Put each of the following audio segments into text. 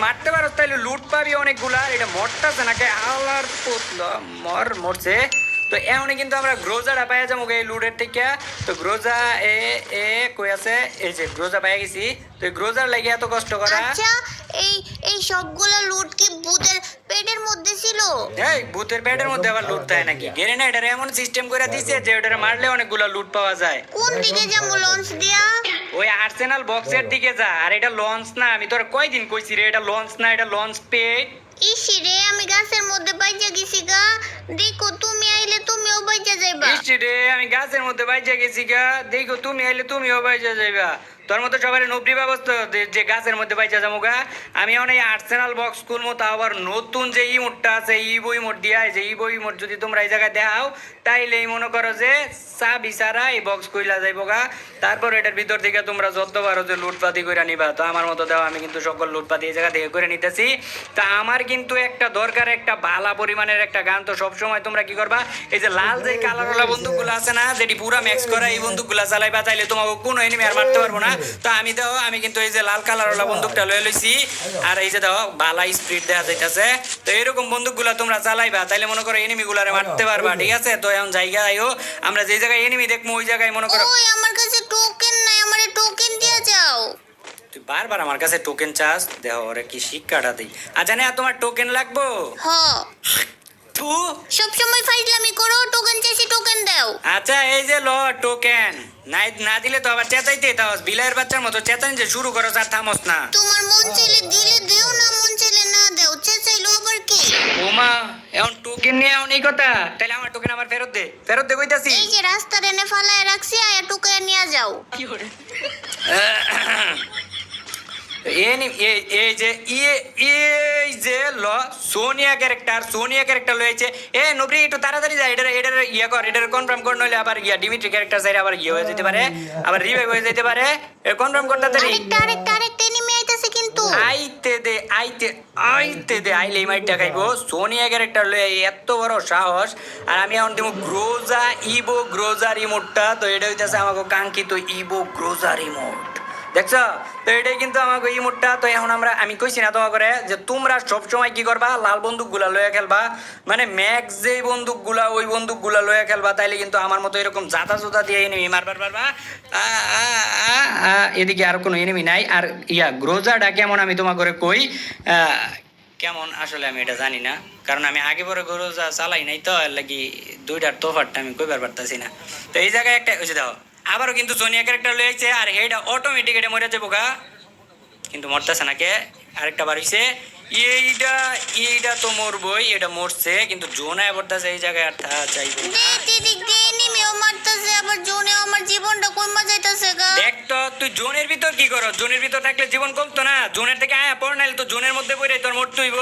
মারতে পারো তাইলে লুট পাবি অনেকগুলা। এটা মরতাছে নাকি আলার পুতলা মরছে। তো এমনি কিন্তু আমরা গ্রোজাটা পাইয়া যাবো এই লুটের থেকে। তো গ্রোজা এ এ কই আছে, এই যে গ্রোজা পাইয়া গেছি। তো এই গ্রোজার লাগে এত কষ্ট করা। আচ্ছা এই এই সবগুলো লুট কি ভূতের পেটের মধ্যে ছিল? এই ভূতের পেটের মধ্যে আবার লুট থাকে নাকি? গ্রেনেডার এমন সিস্টেম করে দিছে যে ওটারে মারলে অনেকগুলো লুট পাওয়া যায়। কোন দিকে যাবো লঞ্চ দিয়া? ওই আর্সেনাল বক্সের দিকে যা। আর এটা লঞ্চ না, আমি তোর কয়দিন কইছি রে এটা লঞ্চ না, এটা লঞ্চ পেড। ইসি রে আমি গাছের মধ্যে বাইজা গেছি গা। দেখো তুমি আইলে তুমিও বাইজা যাইবা। ইস রে আমি গাছের মধ্যে বাইজা গেছি গা। দেখো তুমি আইলে তুমিও বাইজা যাইবা। তোর মতো সবার নবরি ব্যবস্থা যে গাছের মধ্যে বাইচা যাবো গা। আমি এখন এই আর্সেনাল বক্স খুলবো, তা আবার নতুন যে ইমোটটা আছে ইবো ইমোট দিয়া, যে ইবো ইমোট যদি তোমরা এই জায়গায় দেখাও তাইলেই মনে করো যে চাবি ছাড়া এই বক্স কইলা যাইবো গা। তারপর এটার ভিতর থেকে তোমরা যত পারো যে লুটপাতি করে নিবা। তো আমার মতো দেওয়া আমি কিন্তু সকল লুটপাতি এই জায়গা থেকে করে নিতেছি। তা আমার কিন্তু একটা দরকার একটা ভালো পরিমাণের একটা গান। তো সবসময় তোমরা কি করবা, এই যে লাল যে কালারওয়ালা বন্দুকগুলো আছে না, যেটি পুরা ম্যাক্স করা, এই বন্দুকগুলো চালাইবা। তাইলে তোমাকে কোনো এনিমি আর মারতে পারবো না। তো আমি কিন্তু এই যে লাল কালারওয়ালা বন্দুকটা লয়ে লইছি। আর এই যে দাও বালা স্পিড দেওয়া যাইতেছে। তো এরকম বন্দুকগুলা তোমরা চালাইবা, তাইলে মনে করো এনিমিগুলারে মারতে পারবা। ঠিক আছে? তো এখন জায়গা আইও, আমরা যে জায়গায় এনিমি দেখবো ওই জায়গায় মনে করো। ওই আমার কাছে টোকেন নাই, আমারে টোকেন দিয়া যাও। তুই বারবার আমার কাছে টোকেন চাস, দেখো ওরে কি শিক্ষাটা দিই। আচ্ছা না তোমার টোকেন লাগবো? হ তু সব সময় ফাইজলামি করো, টোকেন চাইছি টোকেন দাও। আচ্ছা এই যে ল টোকেন। নাই না দিলে তো আবার চেতাইতে তাওস, বিলাইয়ের বাচ্চার মতো চেতান যে শুরু করো আর থামোস না। তোমার মন চাইলে দিলে দেও, না মন চাইলে না দেও। চাইলো আবার কি? ওমা এখন টোকেন নিয়ে এখন এই কথা, তাহলে আমার টোকেন আমার ফেরত দে কইতাছি। এই যে রাস্তার এনে ফালায় রাখছি, আয়া টোকেন নিয়ে যাও। এই যে ল সোনিয়া ক্যারেক্টার লয়েছে। এ নবরি একটু তাড়াতাড়ি যায়, এটার ইয়া কর, এটার কনফার্ম কর, নইলে আবার ইয়া ডিমিট্রি ক্যারেক্টার চাইলে আবার ইয়ে হয়ে যেতে পারে, আবার রিভাইভ হয়ে যেতে পারে। এ কনফার্ম করতে দেরি। আরেকটা এনিমি আইতাছে কিন্তু। আইতে দে আইলে মাইটটা খাইবো। সোনিয়া ক্যারেক্টার লয়ে এত বড় সাহস। আর আমি এখন দিব গ্রোজা ইবো গ্রোজা রিমোটটা। তো এটা হইতাছে আমাকে কাঙ্ক্ষিত ইবো গ্রোজা রিমোট, দেখছো? তো এটাই কিন্তু আমাকে ইমোটটা। তো এখন আমি কইছি না তোমার করে যে তোমরা সবসময় কি করবা, লাল বন্দুকগুলা লয়ে খেলবা। মানে ম্যাক্স যে বন্দুকগুলা ওই বন্দুকগুলা লয়ে খেলবা, তাইলে কিন্তু আমার মতো এরকম জাতা জোতা দিয়ে এনিমি মারবার পারবা। এদিকে আর কোনো এনিমি নাই। আর গ্রোজাটা কেমন আমি তোমার করে কই, কেমন আসলে আমি এটা জানি না, কারণ আমি আগে পরে গ্রোজা চালাই নাই। তো এর লাগি দুইটার তোফারটা আমি কইবার পারতাছি না। তো এই জায়গায় একটা ওই যে দাও আবারও কিন্তু সোনিয়া ক্যারেক্টার লয়েছে। আর হেটা অটোমেটিক এটা মরে যাবো গা, কিন্তু মরতেছে না কে। আরেকটা বার হইছে, এইটা তো মরবই, এটা মরছে কিন্তু জোনায় পড়তেছে এই জায়গায়। আর চাইবো এনিমিও মারতাছে, আবার জোনে আমার জীবনটা কইমা যাইতাছে গা। দেখ তো তুই জোনের ভিতর কি করো? জোনের ভিতর থাকলে জীবন কমতো না? জোনের থেকে আয়া পড়, নাইলে তো জোনের মধ্যে পড়ে তোর মরতে হইব।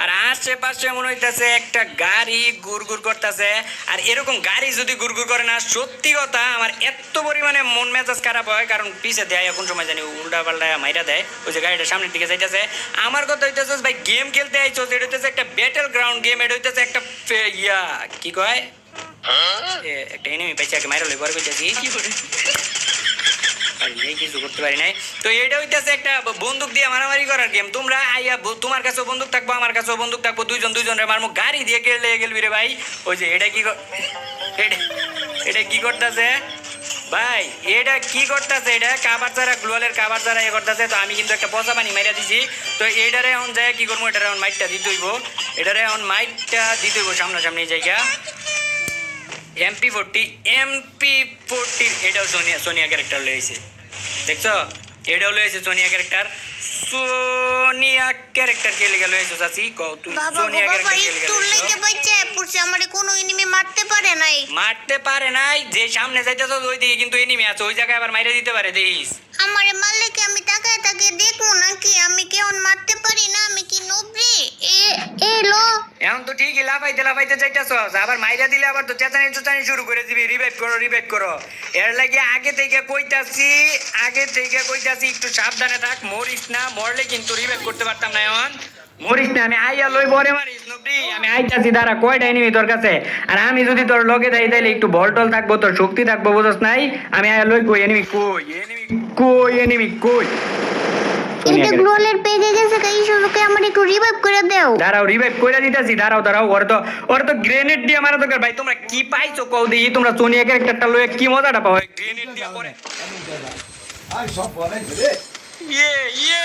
আর আশেপাশে মনে হইতাছে একটা গাড়ি গুড় করতেছে। আর এরকম গাড়ি যদি গুড় করে না, সত্যি কথা আমার এত পরিমাণে মন মেজাজ খারাপ হয়। কারণ পিছে দেয় এখন সময় জানি উল্টা পাল্টা মাইরা দেয়। ওই যে গাড়িটা সামনের দিকে যাইতেছে। আমার কথা হইতেছে ভাই গেম খেলতে আইছো, এটা হইতেছে একটা ব্যাটেল গ্রাউন্ড গেম। এটা হইতেছে একটা কি কয়, একটা এনিমি পাইছে আগে মাইরা লই পরে কইতাছি কিছু করতে পারি নাই। তো এটা হইতেছে একটা বন্দুক দিয়ে মারামারি করার গেম। তোমরা আইয়া তোমার কাছেও বন্দুক থাকবো, আমার কাছেও বন্দুক থাকবো, দুইজনের মারমু। গাড়ি দিয়ে গেলবি রে ভাই। ওই যে এটা কি করতেছে ভাই, এটা কি করতেছে? এটা কাবার ছাড়া গ্লোয়ালের কাবার ছাড়া করতেছে। তো আমি কিন্তু একটা পচা পানি মাইরা দিছি। তো এটারে এখন যায় কি করবো, এটারে এখন মাইটটা দিতে হইব। সামনাসামনি জায়গা। MP40 এটাও সোনিয়া ক্যারেক্টার লয়েছে, দেখছো? এটাও লয়েছে সোনিয়া ক্যারেক্টার। সোনিয়া ক্যারেক্টার কে লেগে লয়েছে চাচি? তুই সোনিয়া ক্যারেক্টার কে লেগে লয়েছে? আমারে কোনো এনিমি মারতে পারে নাই। যে সামনে যাইতেছ ওই দিকে কিন্তু এনিমি আছে, ওই জায়গায় আবার মাইরে দিতে পারে। দেখিস আমারে মারলে কি আমি তাকায় দেখবো নাকি? আমি কেমন মারতে পারি না? আমি কি নবরি? লো এখন তো ঠিকই লাফাইতে যাইতেছ, আবার মাইরা দিলে আবার তো চেঁচানি শুরু করে দিবি। রিভাইভ করো। এর লাগে আগে থেকে কইতাছি একটু সাবধানে থাক, মরিস না। মরলে কিন্তু রিভাইভ করতে পারতাম না। এখন মরিস না, আমি আইয়া লই বরে মারিস নবরি। আমি আইতাছি, দাঁড়া কয়টা এনিমি তোর কাছে। আর আমি যদি তোর লগে যাই তাইলে একটু বলটল থাকবো, তোর শক্তি থাকবো, বুঝছ নাই? আমি আইয়া লই কই এনিমি কই। এটা গ্লোয়ালের পেজে গেছে, এই সুযোগে আমার একটু রিভাইভ করে দাও। দাঁড়াও রিভাইভ করে দিতেছি, দাঁড়াও দাঁড়াও। ওর তো গ্রেনেড দিয়ে মারা দরকার। ভাই তোমরা কি পাইছো কও দেখি, তোমরা সোনিয়া ক্যারেক্টারটা লয়ে কি মজাটা পাও গ্রেনেড দিয়ে পরে। ইয়ে ইয়ে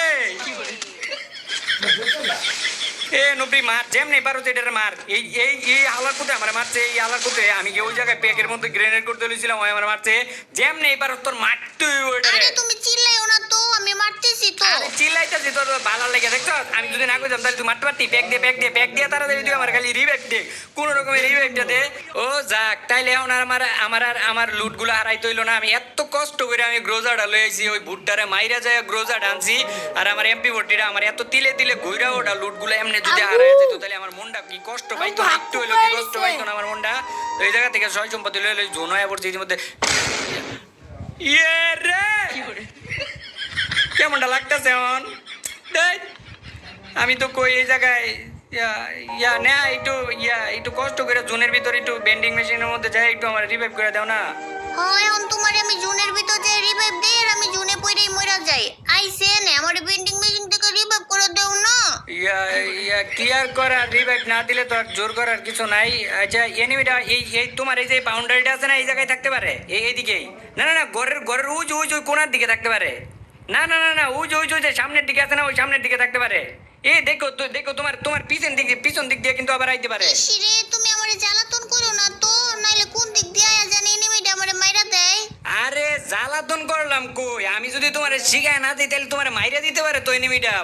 এ নবী মার যেমনি পারো এটারে মার। এই এই এই আলার কুতে আমার মারছে, এই আলার কুতে আমি কি ওই জায়গায় প্যাকের মধ্যে গ্রেনেড করতে লইছিলাম, ওই আমার মারছে। যেমনি পারো তোর মারতে ওইটারে। আরে তুমি চিল্লাইও না তো, আমি মারতেছি তো। আরে চিল্লাইতেছি তোর ভালো লাগে দেখছ। আমি যদি না কইতাম তাহলে তুই মারতে পারতি। প্যাক দিয়ে তারা দেবি, তুই আমার খালি রিভাইভ দে, কোন রকমের রিভাইভটা দে। ও যাক, তাইলে এখন আর আমার লুটগুলো হারাইতে হইলো না। আমি এত কষ্ট করে আমি গ্রোজাটা লই আইছি, ওই ভুট্টারে মাইরা যায় গ্রোজাটা আনছি। আর আমার MP40টা আমার এত তিলে তিলে ঘুরা ওটা লুটগুলো এমনি যদি হারাই যেত তাহলে আমার মনটা কি কষ্ট পাইতো না, একটু হইলো কি কষ্ট পাইতো না আমার মনটা। তো এই জায়গা থেকে সয় সম্পত্তি লই লই জোন হয়ে পড়ছে ইতিমধ্যে। ইয়ে রে কেমনটা লাগতেছে এখন? ধ্যাৎ, আমি তো কই এই জায়গায় একটু কষ্ট করে জোনের ভিতর একটু বেন্ডিং মেশিনের মধ্যে যাই, একটু আমার রিভাইভ করে দাও না। হ্যাঁ এখন তোমার আমি জুনের ভিতর যে রিভাইভ দেই আর আমি জুনে পড়েই মরে যাই। আইসে না আমার বেন্ডিং মেশিন থেকে রিভাইভ করে দাও না। কি আর করার, রিভাইভ না দিলে তো আর জোর করার কিছু নাই। আচ্ছা এনিমিটা এই তোমার এই যে বাউন্ডারিটা আছে না, এই জায়গায় থাকতে পারে, এইদিকেই। না না না, ঘরের ওই কোনার দিকে থাকতে পারে। না না না না, ওই যে সামনের দিকে আছে না, ওই সামনের দিকে থাকতে পারে। দেখো তোমার পিছন দিক দিয়ে কিন্তু আবার আইতে পারে। ইসরে তুমি আমারে জ্বালাতন করো না তো, নাইলে কোন দিক দিয়ে আয়া জানি এনিমিটা আমারে মাইরা দেয়। আরে জ্বালাতন করলাম কই, আমি যদি তোমার শিখায় না দিই তাহলে তোমার মাইরা দিতে পারে তো এনিমিটা।